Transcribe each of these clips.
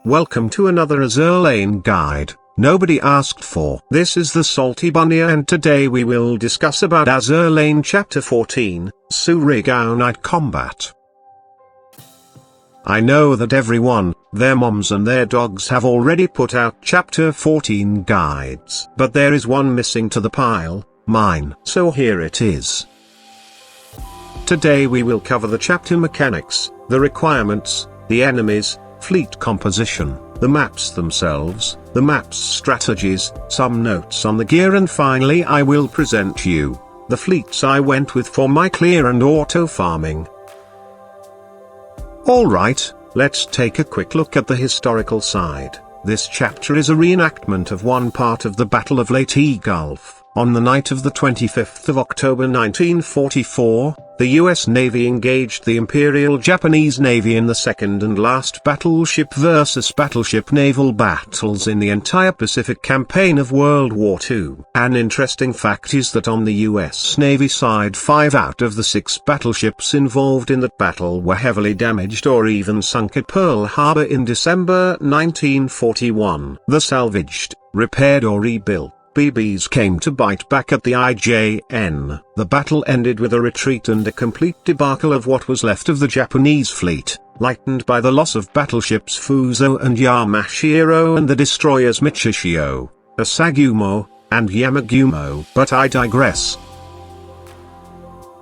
Welcome to another Azur Lane guide, nobody asked for. This is the SaltyBunny and today we will discuss about Azur Lane Chapter 14, Surigao Night Combat. I know that everyone, their moms and their dogs have already put out Chapter 14 guides. But there is one missing to the pile, mine. So here it is. Today we will cover the chapter mechanics, the requirements, the enemies, fleet composition, the maps themselves, the maps strategies, some notes on the gear, and finally I will present you the fleets I went with for my clear and auto farming. Alright, let's take a quick look at the historical side. This chapter is a reenactment of one part of the Battle of Leyte Gulf. On the night of the 25th of October 1944, the US Navy engaged the Imperial Japanese Navy in the second and last battleship versus battleship naval battles in the entire Pacific campaign of World War II. An interesting fact is that on the US Navy side, 5 out of the 6 battleships involved in that battle were heavily damaged or even sunk at Pearl Harbor in December 1941. The salvaged, repaired or rebuilt BBs came to bite back at the IJN. The battle ended with a retreat and a complete debacle of what was left of the Japanese fleet, lightened by the loss of battleships Fuso and Yamashiro and the destroyers Michishio, Asagumo, and Yamagumo. But I digress.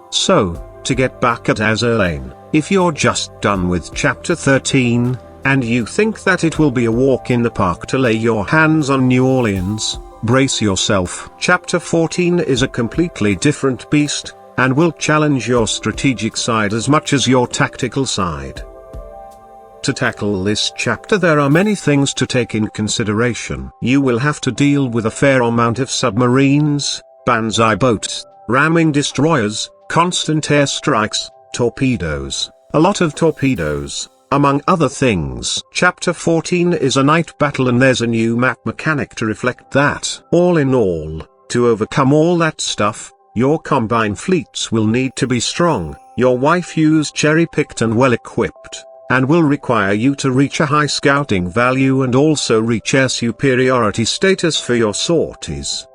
So, to get back at Azur Lane, if you're just done with Chapter 13, and you think that it will be a walk in the park to lay your hands on New Orleans, brace yourself. Chapter 14 is a completely different beast, and will challenge your strategic side as much as your tactical side. To tackle this chapter there are many things to take in consideration. You will have to deal with a fair amount of submarines, banzai boats, ramming destroyers, constant airstrikes, torpedoes, a lot of torpedoes, among other things. Chapter 14 is a night battle and there's a new map mechanic to reflect that. All in all, to overcome all that stuff, your combine fleets will need to be strong, your wife used cherry-picked and well-equipped, and will require you to reach a high scouting value and also reach air superiority status for your sorties.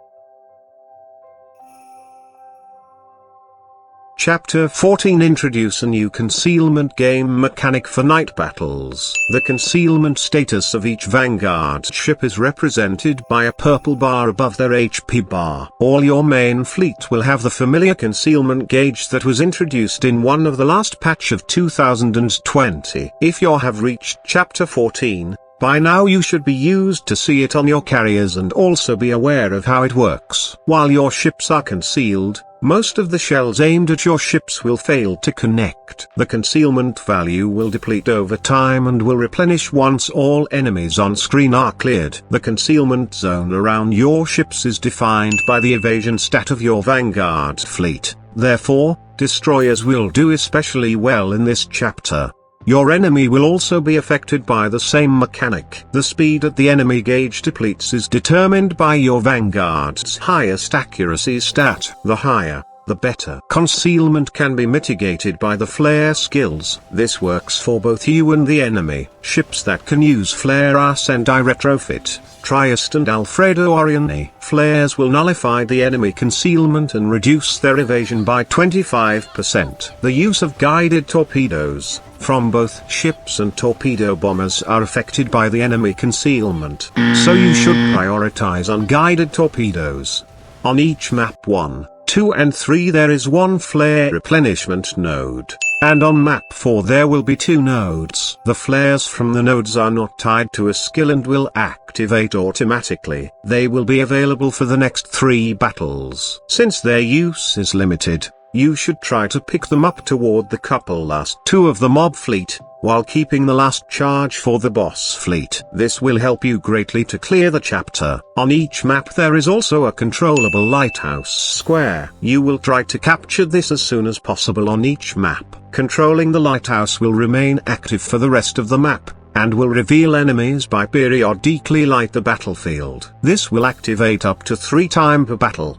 Chapter 14 introduce a new concealment game mechanic for night battles. The concealment status of each Vanguard ship is represented by a purple bar above their HP bar. All your main fleet will have the familiar concealment gauge that was introduced in one of the last patch of 2020. If you have reached Chapter 14, by now you should be used to see it on your carriers and also be aware of how it works. While your ships are concealed, most of the shells aimed at your ships will fail to connect. The concealment value will deplete over time and will replenish once all enemies on screen are cleared. The concealment zone around your ships is defined by the evasion stat of your Vanguard fleet. Therefore, destroyers will do especially well in this chapter. Your enemy will also be affected by the same mechanic. The speed at the enemy gauge depletes is determined by your Vanguard's highest accuracy stat. The higher, the better. Concealment can be mitigated by the flare skills. This works for both you and the enemy. Ships that can use flare are Sendai Retrofit, Trieste and Alfredo Orione. Flares will nullify the enemy concealment and reduce their evasion by 25%. The use of guided torpedoes from both ships and torpedo bombers are affected by the enemy concealment, so you should prioritize on guided torpedoes. On each map 1, 2 and 3 there is one flare replenishment node, and on map 4 there will be 2 nodes. The flares from the nodes are not tied to a skill and will activate automatically. They will be available for the next 3 battles. Since their use is limited, you should try to pick them up toward the couple last 2 of the mob fleet, while keeping the last charge for the boss fleet. This will help you greatly to clear the chapter. On each map there is also a controllable lighthouse square. You will try to capture this as soon as possible on each map. Controlling the lighthouse will remain active for the rest of the map, and will reveal enemies by periodically light the battlefield. This will activate up to 3 times per battle.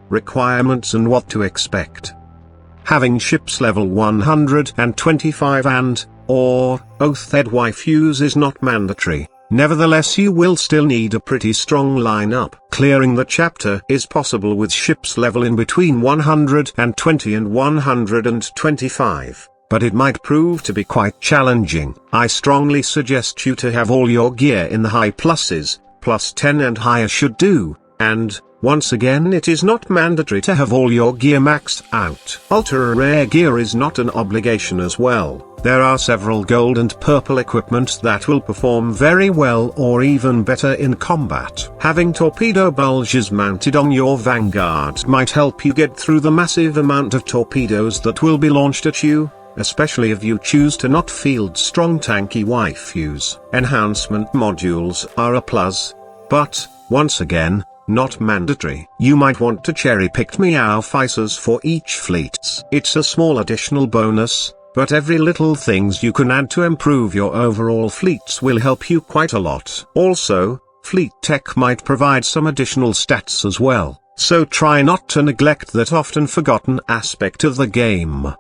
Requirements and what to expect. Having ships level 125 and or Oath-Ed waifus is not mandatory. Nevertheless, you will still need a pretty strong lineup. Clearing the chapter is possible with ships level in between 120 and 125, but it might prove to be quite challenging. I strongly suggest you to have all your gear in the high pluses, plus 10 and higher should do, and, once again, it is not mandatory to have all your gear maxed out. Ultra rare gear is not an obligation as well. There are several gold and purple equipment that will perform very well or even better in combat. Having torpedo bulges mounted on your vanguard might help you get through the massive amount of torpedoes that will be launched at you, especially if you choose to not field strong tanky waifus. Enhancement modules are a plus, but, once again, not mandatory. You might want to cherry-pick meow ficers for each fleet. It's a small additional bonus, but every little things you can add to improve your overall fleets will help you quite a lot. Also, fleet tech might provide some additional stats as well, so try not to neglect that often forgotten aspect of the game.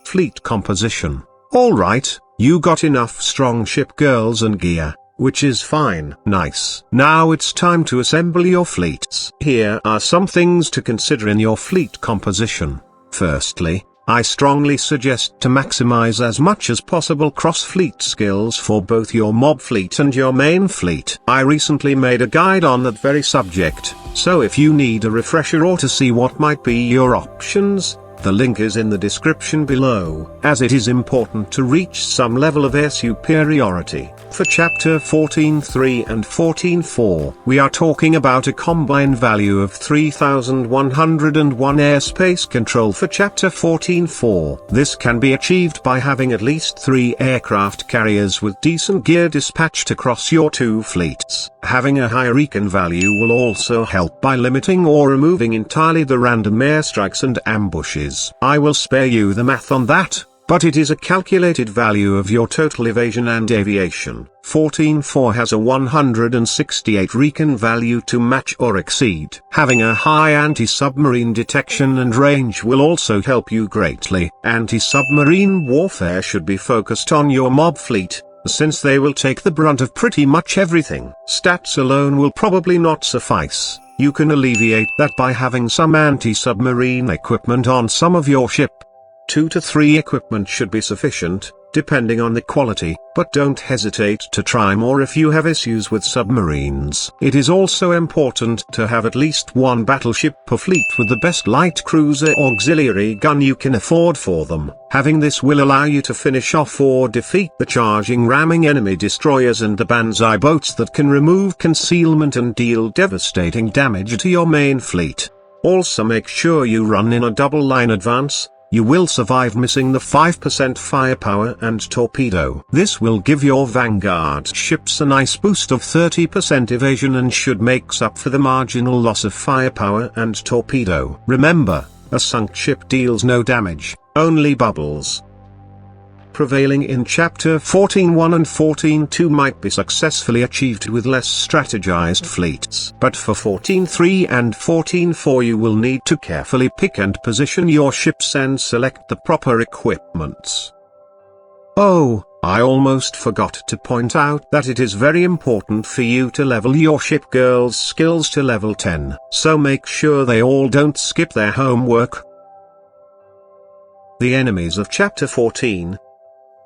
Fleet composition. Alright, you got enough strong ship girls and gear, which is fine. Nice. Now it's time to assemble your fleets. Here are some things to consider in your fleet composition. Firstly, I strongly suggest to maximize as much as possible cross-fleet skills for both your mob fleet and your main fleet. I recently made a guide on that very subject, so if you need a refresher or to see what might be your options, the link is in the description below, as it is important to reach some level of air superiority. For Chapter 14.3 and 14.4, we are talking about a combined value of 3,101 airspace control for Chapter 14.4. This can be achieved by having at least 3 aircraft carriers with decent gear dispatched across your 2 fleets. Having a high recon value will also help by limiting or removing entirely the random airstrikes and ambushes. I will spare you the math on that, but it is a calculated value of your total evasion and aviation. 14.4 has a 168 recon value to match or exceed. Having a high anti-submarine detection and range will also help you greatly. Anti-submarine warfare should be focused on your mob fleet, since they will take the brunt of pretty much everything. Stats alone will probably not suffice. You can alleviate that by having some anti-submarine equipment on some of your ship. 2 to 3 equipment should be sufficient, depending on the quality, but don't hesitate to try more if you have issues with submarines. It is also important to have at least 1 battleship per fleet with the best light cruiser auxiliary gun you can afford for them. Having this will allow you to finish off or defeat the charging ramming enemy destroyers and the banzai boats that can remove concealment and deal devastating damage to your main fleet. Also make sure you run in a double line advance. You will survive missing the 5% firepower and torpedo. This will give your vanguard ships a nice boost of 30% evasion and should make up for the marginal loss of firepower and torpedo. Remember, a sunk ship deals no damage, only bubbles. Prevailing in Chapter 14.1 and 14.2 might be successfully achieved with less strategized fleets. But for 14.3 and 14.4 you will need to carefully pick and position your ships and select the proper equipments. Oh, I almost forgot to point out that it is very important for you to level your ship girls' skills to level 10, so make sure they all don't skip their homework. The enemies of Chapter 14.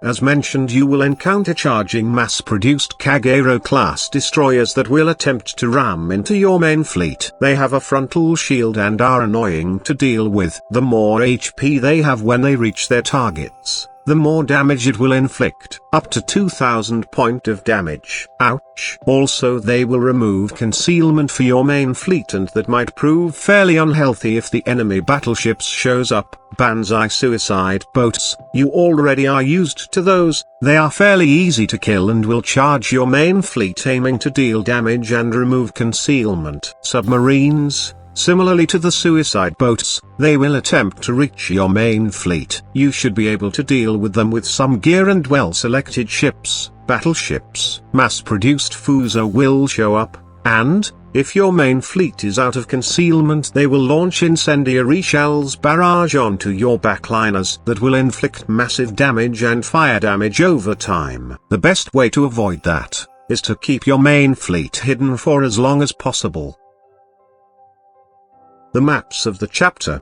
As mentioned, you will encounter charging mass-produced Kagero-class destroyers that will attempt to ram into your main fleet. They have a frontal shield and are annoying to deal with. The more HP they have when they reach their targets, the more damage it will inflict. Up to 2,000 point of damage. Ouch. Also, they will remove concealment for your main fleet, and that might prove fairly unhealthy if the enemy battleships shows up. Banzai suicide boats. You already are used to those. They are fairly easy to kill and will charge your main fleet aiming to deal damage and remove concealment. Submarines. Similarly to the suicide boats, they will attempt to reach your main fleet. You should be able to deal with them with some gear and well-selected ships. Battleships. Mass-produced Fuso will show up, and, If your main fleet is out of concealment, they will launch incendiary shells barrage onto your backliners that will inflict massive damage and fire damage over time. The best way to avoid that is to keep your main fleet hidden for as long as possible. The maps of the chapter.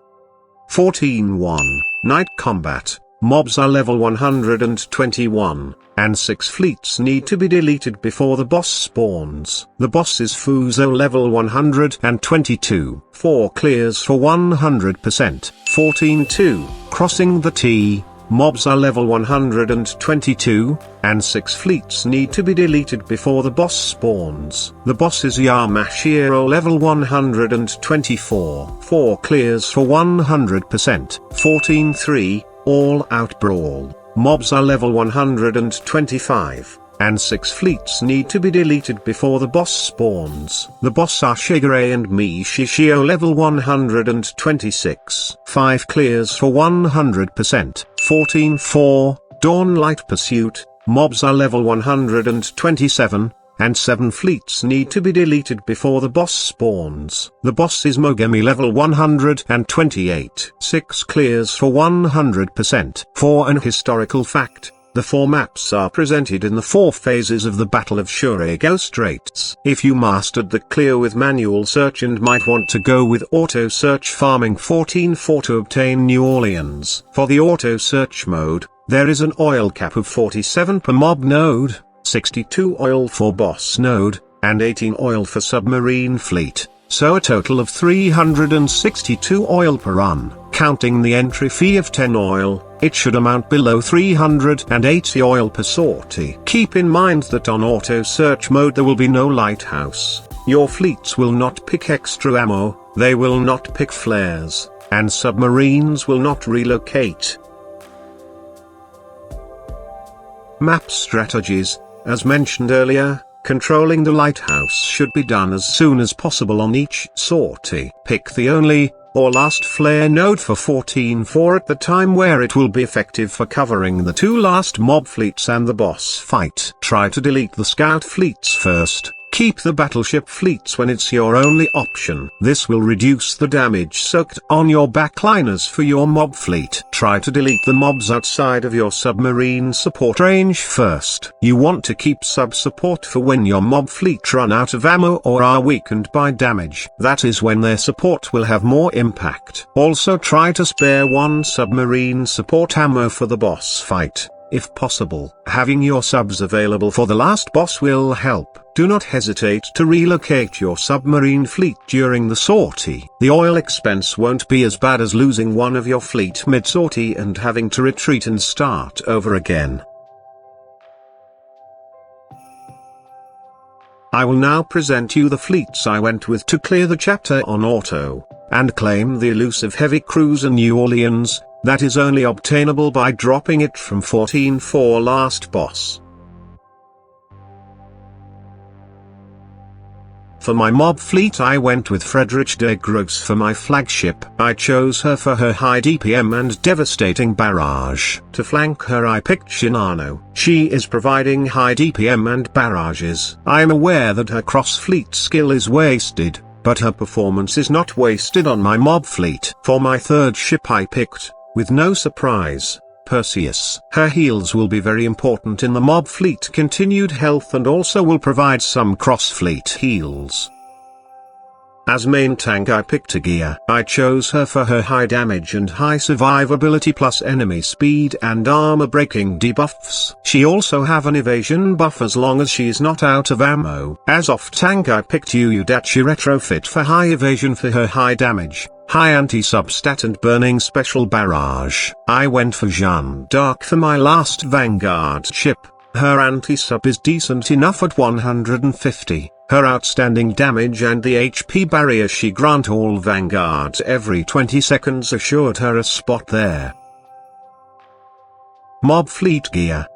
14.1 Night Combat. Mobs are level 121, and 6 fleets need to be deleted before the boss spawns. The boss is Fuzo level 122. 4 clears for 100%. 14.2 Crossing the T. Mobs are level 122, and 6 fleets need to be deleted before the boss spawns. The boss is Yamashiro level 124. 4 clears for 100%. 14.3 All Out Brawl. Mobs are level 125, and 6 fleets need to be deleted before the boss spawns. The boss are Shigure and Mishishio level 126. 5 clears for 100%. 14.4 Dawn Light Pursuit. Mobs are level 127, and 7 fleets need to be deleted before the boss spawns. The boss is Mogami level 128. 6 clears for 100%. For an historical fact, the 4 maps are presented in the 4 phases of the Battle of Shurego Straits. If you mastered the clear with manual search and might want to go with auto search farming 14.4 to obtain New Orleans. For the auto search mode, there is an oil cap of 47 per mob node, 62 oil for boss node, and 18 oil for submarine fleet, so a total of 362 oil per run. Counting the entry fee of 10 oil, it should amount below 380 oil per sortie. Keep in mind that on auto search mode there will be no lighthouse, your fleets will not pick extra ammo, they will not pick flares, and submarines will not relocate. Map strategies. As mentioned earlier, controlling the lighthouse should be done as soon as possible on each sortie. Pick the only, or last flare node for 14.4 at the time where it will be effective for covering the 2 last mob fleets and the boss fight. Try to delete the scout fleets first. Keep the battleship fleets when it's your only option. This will reduce the damage soaked on your backliners for your mob fleet. Try to delete the mobs outside of your submarine support range first. You want to keep sub-support for when your mob fleet run out of ammo or are weakened by damage. That is when their support will have more impact. Also try to spare 1 submarine support ammo for the boss fight, if possible. Having your subs available for the last boss will help. Do not hesitate to relocate your submarine fleet during the sortie. The oil expense won't be as bad as losing one of your fleet mid-sortie and having to retreat and start over again. I will now present you the fleets I went with to clear the chapter on auto, and claim the elusive heavy cruiser New Orleans, that is only obtainable by dropping it from 14.4 last boss. For my mob fleet I went with Friedrich de Gross for my flagship. I chose her for her high DPM and devastating barrage. To flank her I picked Shinano. She is providing high DPM and barrages. I am aware that her cross-fleet skill is wasted, but her performance is not wasted on my mob fleet. For my 3rd ship I picked, with no surprise, Perseus. Her heals will be very important in the mob fleet continued health and also will provide some cross-fleet heals. As main tank I picked Agia. I chose her for her high damage and high survivability plus enemy speed and armor breaking debuffs. She also have an evasion buff as long as she is not out of ammo. As off tank I picked Udachi Retrofit for high evasion for her high damage, high anti-substat and burning special barrage. I went for Jeanne d'Arc for my last Vanguard ship. Her anti-sub is decent enough at 150. Her outstanding damage and the HP barrier she grant all vanguards every 20 seconds assured her a spot there. Mob fleet gear.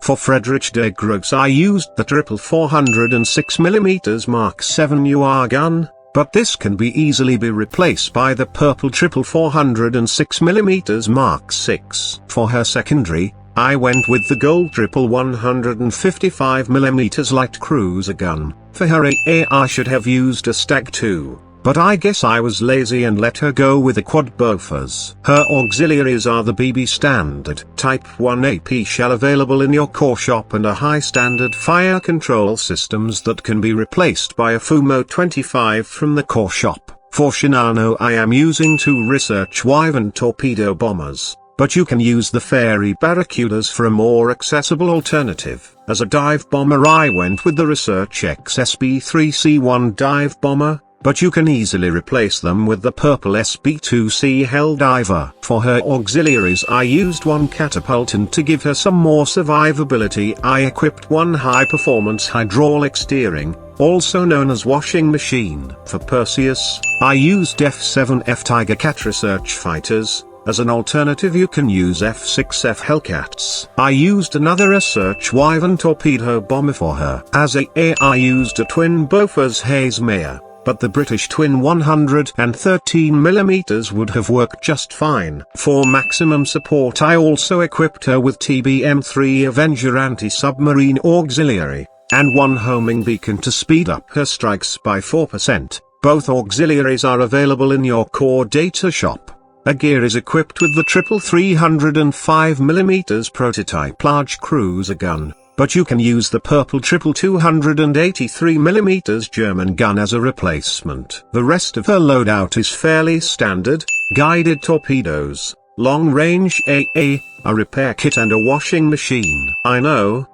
For Friedrich de Gross I used the triple 406mm Mark 7 UR gun, but this can be easily be replaced by the purple triple 406mm Mark 6. For her secondary, I went with the gold triple 155mm light cruiser gun. For her AA I should have used a Stag 2, but I guess I was lazy and let her go with a quad Bofors. Her auxiliaries are the BB standard Type 1 AP shell available in your core shop and a high standard fire control systems that can be replaced by a Fumo 25 from the core shop. For Shinano I am using two Research Wyvern torpedo bombers, but you can use the Fairy Barracudas for a more accessible alternative. As a dive bomber I went with the Research XSB-3C1 dive bomber, but you can easily replace them with the purple SB-2C Helldiver. For her auxiliaries I used one catapult, and to give her some more survivability I equipped one high-performance hydraulic steering, also known as washing machine. For Perseus, I used F-7F Tiger Cat research fighters. As an alternative you can use F-6F Hellcats. I used another Research Wyvern torpedo bomber for her. As I used a twin Bofors Hayesmere, but the British twin 113mm would have worked just fine. For maximum support I also equipped her with TBM-3 Avenger anti-submarine auxiliary, and one homing beacon to speed up her strikes by 4%. Both auxiliaries are available in your core data shop. Her gear is equipped with the triple 305mm prototype large cruiser gun, but you can use the purple triple 283mm German gun as a replacement. The rest of her loadout is fairly standard: guided torpedoes, long-range AA, a repair kit and a washing machine. I know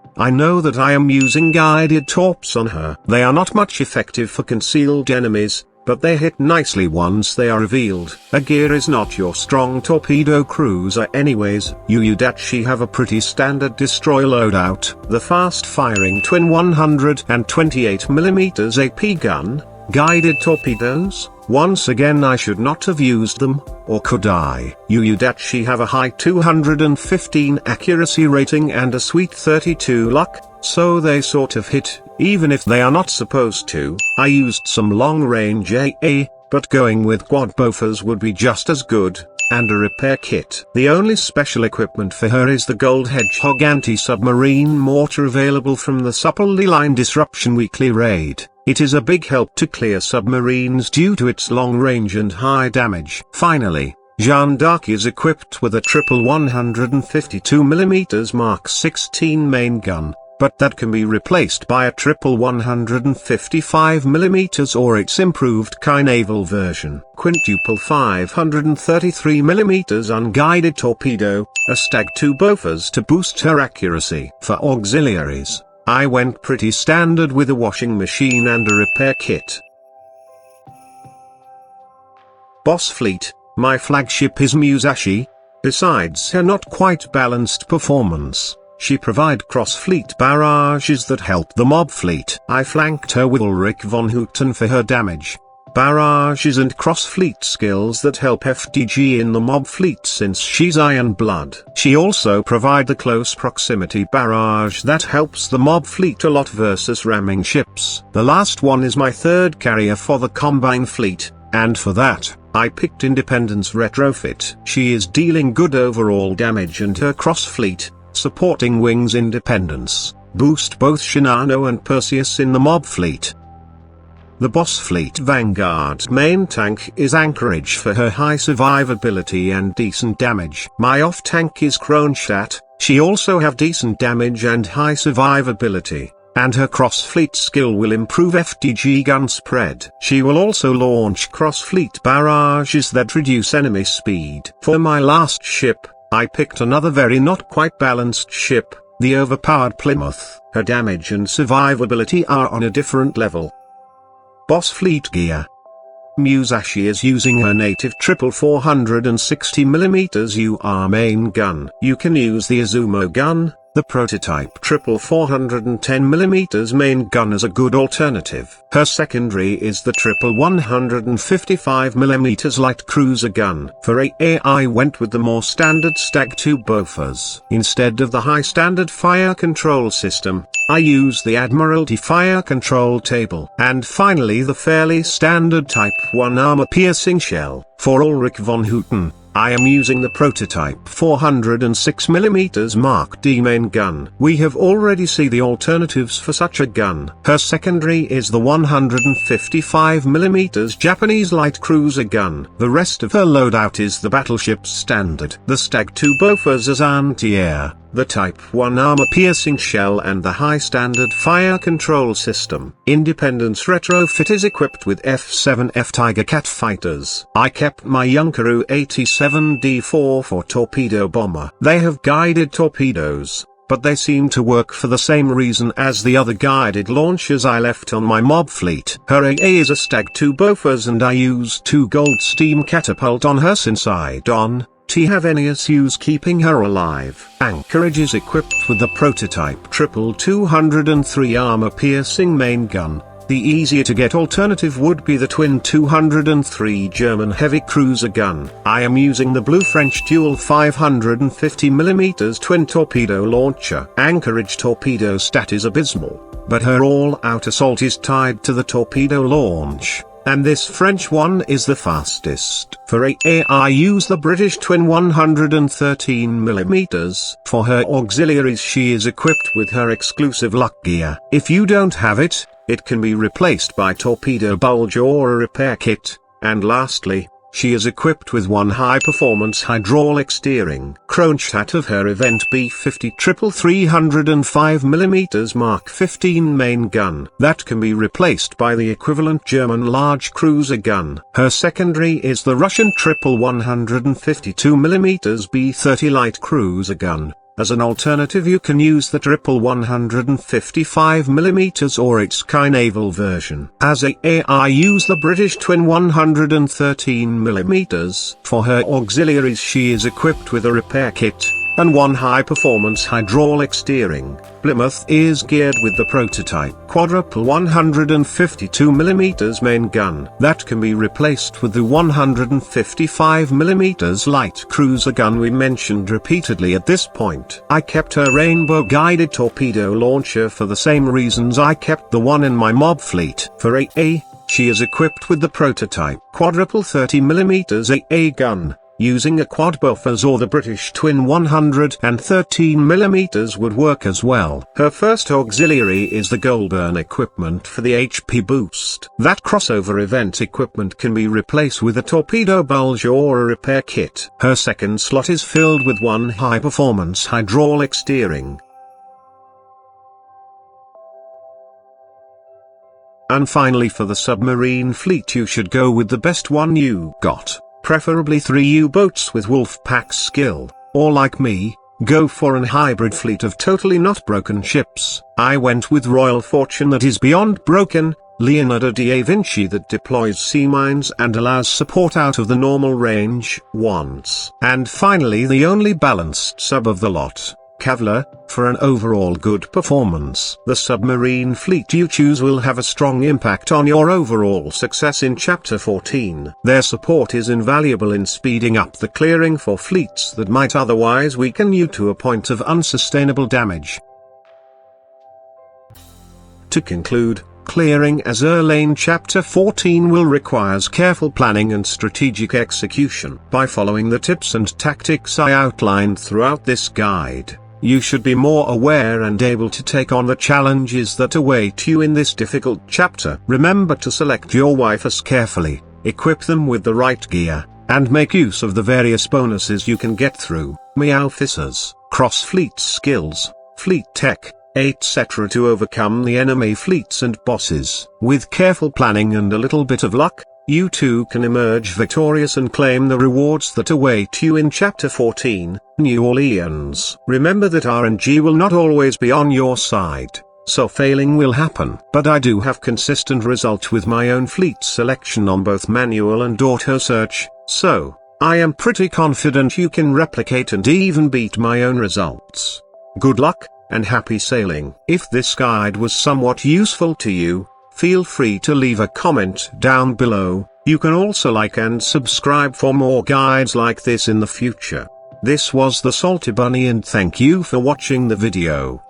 that I am using guided torps on her. They are not much effective for concealed enemies, but they hit nicely once they are revealed. A gear is not your strong torpedo cruiser anyways. She have a pretty standard destroy loadout: the fast-firing twin 128mm AP gun, guided torpedoes. Once again I should not have used them, or could I? She have a high 215 accuracy rating and a sweet 32 luck, so they sort of hit, even if they are not supposed to. I used some long-range AA, but going with quad Bofors would be just as good, and a repair kit. The only special equipment for her is the Gold Hedgehog anti-submarine mortar available from the Supplely Line Disruption Weekly Raid. It is a big help to clear submarines due to its long range and high damage. Finally, Jeanne d'Arc is equipped with a triple 152mm Mark 16 main gun, but that can be replaced by a triple 155mm or its improved Ki-Naval version. Quintuple 533mm unguided torpedo, a Stag 2 Bofors to boost her accuracy. For auxiliaries, I went pretty standard with a washing machine and a repair kit. Boss Fleet, my flagship is Musashi. Besides her not quite balanced performance, she provide cross-fleet barrages that help the mob fleet. I flanked her with Ulrich von Hutten for her damage, barrages and cross-fleet skills that help FDG in the mob fleet since she's Iron Blood. She also provide the close proximity barrage that helps the mob fleet a lot versus ramming ships. The last one is my third carrier for the Combine fleet, and for that, I picked Independence Retrofit. She is dealing good overall damage, and her cross-fleet, supporting wings Independence, boost both Shinano and Perseus in the mob fleet. The Boss Fleet Vanguard's main tank is Anchorage for her high survivability and decent damage. My off-tank is Kronstadt. She also have decent damage and high survivability, and her cross-fleet skill will improve FDG gun spread. She will also launch cross-fleet barrages that reduce enemy speed. For my last ship, I picked another very not quite balanced ship, the overpowered Plymouth. Her damage and survivability are on a different level. Boss Fleet gear. Musashi is using her native triple 460mm UR main gun. You can use the Izumo gun, the prototype triple 410mm main gun, as a good alternative. Her secondary is the triple 155mm light cruiser gun. For AA I went with the more standard Stag 2 Bofors. Instead of the high standard fire control system, I use the Admiralty fire control table. And finally the fairly standard Type 1 armor piercing shell. For Ulrich von Hutten, I am using the prototype 406mm Mark D main gun. We have already seen the alternatives for such a gun. Her secondary is the 155mm Japanese light cruiser gun. The rest of her loadout is the battleship standard. The Stag II Bofors as anti-air, the Type 1 armor-piercing shell and the high-standard fire control system. Independence retrofit is equipped with F-7F Tiger Cat fighters. I kept my Junkeru 87D4 for torpedo bomber. They have guided torpedoes, but they seem to work for the same reason as the other guided launchers I left on my mob fleet. Her AA is a Stag II Bofors and I used 2 gold steam catapult on her since I don't have any issues keeping her alive. Anchorage is equipped with the prototype 203 armor-piercing main gun. The easier to get alternative would be the twin 203 German heavy cruiser gun. I am using the blue French dual 550mm twin torpedo launcher. Anchorage torpedo stat is abysmal, but her all-out assault is tied to the torpedo launch, and this French one is the fastest. For AA I use the British twin 113mm. For her auxiliaries she is equipped with her exclusive luck gear. If you don't have it, it can be replaced by torpedo bulge or a repair kit. And lastly, she is equipped with one high-performance hydraulic steering. Kronstadt of her event B-50 305mm Mark 15 main gun. That can be replaced by the equivalent German large cruiser gun. Her secondary is the Russian 152mm B-30 light cruiser gun. As an alternative you can use the 155mm or its Sky Naval version. As AA I use the British twin 113mm. For her auxiliaries she is equipped with a repair kit, and one high-performance hydraulic steering. Plymouth is geared with the prototype quadruple 152mm main gun. That can be replaced with the 155mm light cruiser gun we mentioned repeatedly at this point. I kept her rainbow-guided torpedo launcher for the same reasons I kept the one in my mob fleet. For AA, she is equipped with the prototype quadruple 30mm AA gun. Using a quad Bofors or the British twin 113mm would work as well. Her first auxiliary is the Goldburn equipment for the HP boost. That crossover event equipment can be replaced with a torpedo bulge or a repair kit. Her second slot is filled with one high-performance hydraulic steering. And finally for the submarine fleet you should go with the best one you got. Preferably 3 U-boats with Wolfpack skill, or like me, go for an hybrid fleet of totally not broken ships. I went with Royal Fortune that is beyond broken, Leonardo da Vinci that deploys sea mines and allows support out of the normal range once. And finally the only balanced sub of the lot, Kavlar, for an overall good performance. The submarine fleet you choose will have a strong impact on your overall success in Chapter 14. Their support is invaluable in speeding up the clearing for fleets that might otherwise weaken you to a point of unsustainable damage. To conclude, clearing Azur Lane Chapter 14 will require careful planning and strategic execution. By following the tips and tactics I outlined throughout this guide, you should be more aware and able to take on the challenges that await you in this difficult chapter. Remember to select your wifers carefully, equip them with the right gear, and make use of the various bonuses you can get through Meowfisers, cross-fleet skills, fleet tech, etc. to overcome the enemy fleets and bosses. With careful planning and a little bit of luck, you too can emerge victorious and claim the rewards that await you in Chapter 14, New Orleans. Remember that RNG will not always be on your side, so failing will happen. But I do have consistent result with my own fleet selection on both manual and auto search, so I am pretty confident you can replicate and even beat my own results. Good luck, and happy sailing. If this guide was somewhat useful to you, feel free to leave a comment down below. You can also like and subscribe for more guides like this in the future. This was the SaltyBunny and thank you for watching the video.